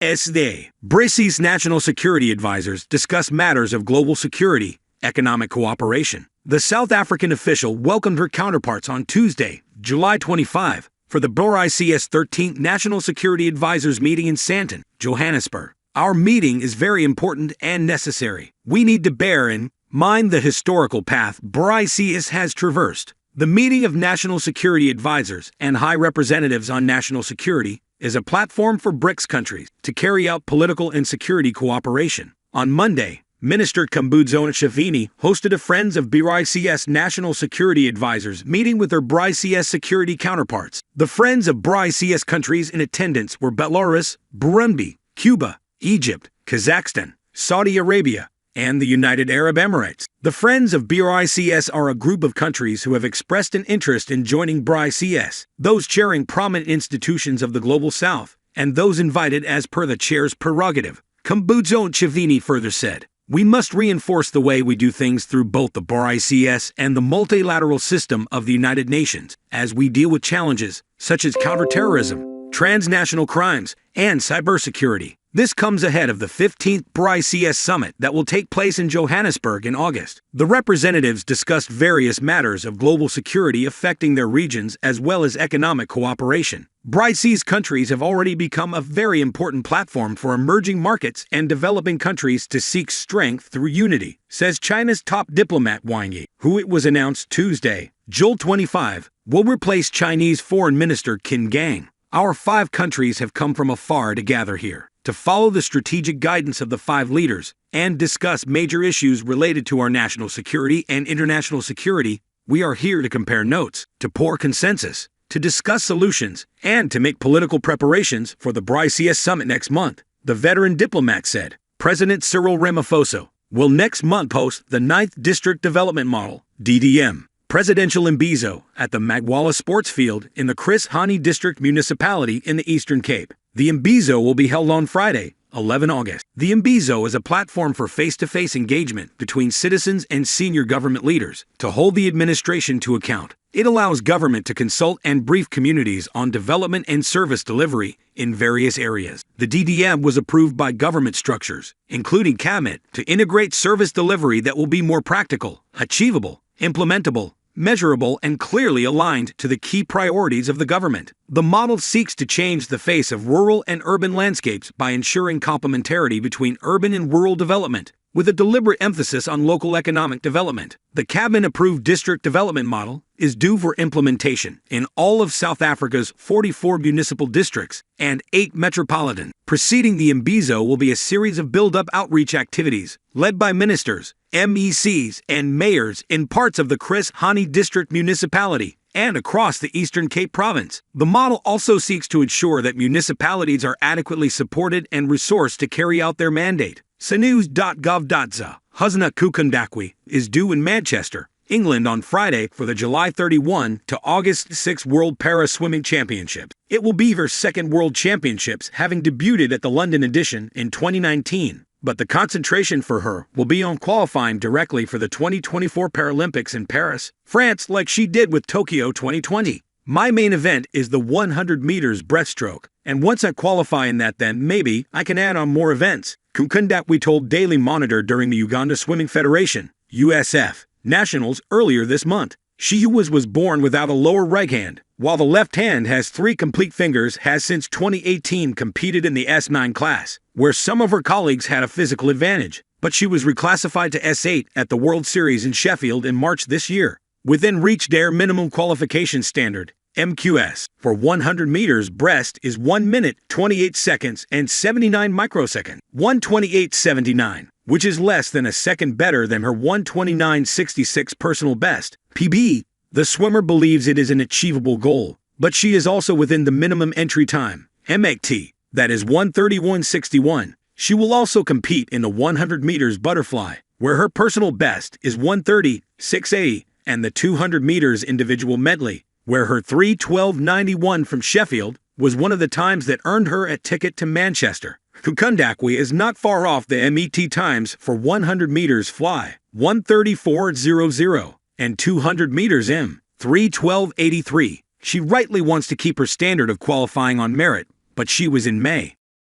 USA. Bali's national security advisors discuss matters of global security, economic cooperation. The South African official welcomed her counterparts on Tuesday, July 25, for the Bali's 13th National Security Advisors meeting in Sandton, Johannesburg. Our meeting is very important and necessary. We need to bear in mind the historical path Bali has traversed. The meeting of national security advisors and high representatives on national security is a platform for BRICS countries to carry out political and security cooperation. On Monday, Minister Khumbudzo Ntshavheni hosted a Friends of Bali's National Security Advisors meeting with their Bali's security counterparts. The Friends of Bali's countries in attendance were Belarus, Burundi, Cuba, Egypt, Kazakhstan, Saudi Arabia, and the United Arab Emirates. The Friends of Bali's are a group of countries who have expressed an interest in joining Bali's, those chairing prominent institutions of the Global South, and those invited as per the chair's prerogative. Khumbudzo Ntshavheni further said, "We must reinforce the way we do things through both the Bali's and the multilateral system of the United Nations as we deal with challenges such as counterterrorism, transnational crimes, and cybersecurity." This comes ahead of the 15th Bali's summit that will take place in Johannesburg in August. The representatives discussed various matters of global security affecting their regions as well as economic cooperation. Bali's countries have already become a very important platform for emerging markets and developing countries to seek strength through unity, says China's top diplomat Wang Yi, who it was announced Tuesday, July 25, will replace Chinese Foreign Minister Qin Gang. Our 5 countries have come from afar to gather here, to follow the strategic guidance of the 5 leaders and discuss major issues related to our national security and international security. We are here to compare notes, to pour consensus, to discuss solutions, and to make political preparations for the Bali's summit next month, the veteran diplomat said. President Cyril Ramaphosa will next month host the 9th District Development Model, DDM, Presidential Imbizo at the Magwala Sports Field in the Chris Hani District Municipality in the Eastern Cape. The Imbizo will be held on Friday, 11 August. The Imbizo is a platform for face-to-face engagement between citizens and senior government leaders to hold the administration to account. It allows government to consult and brief communities on development and service delivery in various areas. The DDM was approved by government structures, including Cabinet, to integrate service delivery that will be more practical, achievable, implementable, measurable, and clearly aligned to the key priorities of the government. The model seeks to change the face of rural and urban landscapes by ensuring complementarity between urban and rural development, with a deliberate emphasis on local economic development. The Cabinet-approved district development model is due for implementation in all of South Africa's 44 municipal districts and 8 metropolitan. Preceding the Imbizo will be a series of build-up outreach activities led by ministers, MECs, and mayors in parts of the Chris Hani District Municipality and across the Eastern Cape Province. The model also seeks to ensure that municipalities are adequately supported and resourced to carry out their mandate. Sanews.gov.za Husna Kukundakwi is due in Manchester, England on Friday for the July 31 to August 6 World Para Swimming Championships. It will be her second World Championships, having debuted at the London edition in 2019. But the concentration for her will be on qualifying directly for the 2024 Paralympics in Paris, France, like she did with Tokyo 2020. My main event is the 100 meters breaststroke, and once I qualify in that, then maybe I can add on more events. Kukundakwi told Daily Monitor during the Uganda Swimming Federation, USF, Nationals earlier this month. She who was born without a lower right hand, while the left hand has 3 complete fingers, has since 2018 competed in the S9 class, where some of her colleagues had a physical advantage, but she was reclassified to S8 at the World Series in Sheffield in March this year. Within reach their minimum qualification standard, MQS, for 100 meters breast is 1 minute, 28 seconds, and 79 microseconds, 1:28.79, which is less than a second better than her 1:29.66 personal best, PB. The swimmer believes it is an achievable goal, but she is also within the minimum entry time, MAT, that is 1:31.61. She will also compete in the 100 meters butterfly, where her personal best is 1:30.680, and the 200 meters individual medley, where her 3:12.91 from Sheffield was one of the times that earned her a ticket to Manchester. Kukundakwi is not far off the MET times for 100 meters fly, 1:34.00, and 200 meters M, 3:12.83. She rightly wants to keep her standard of qualifying on merit, but she was in May.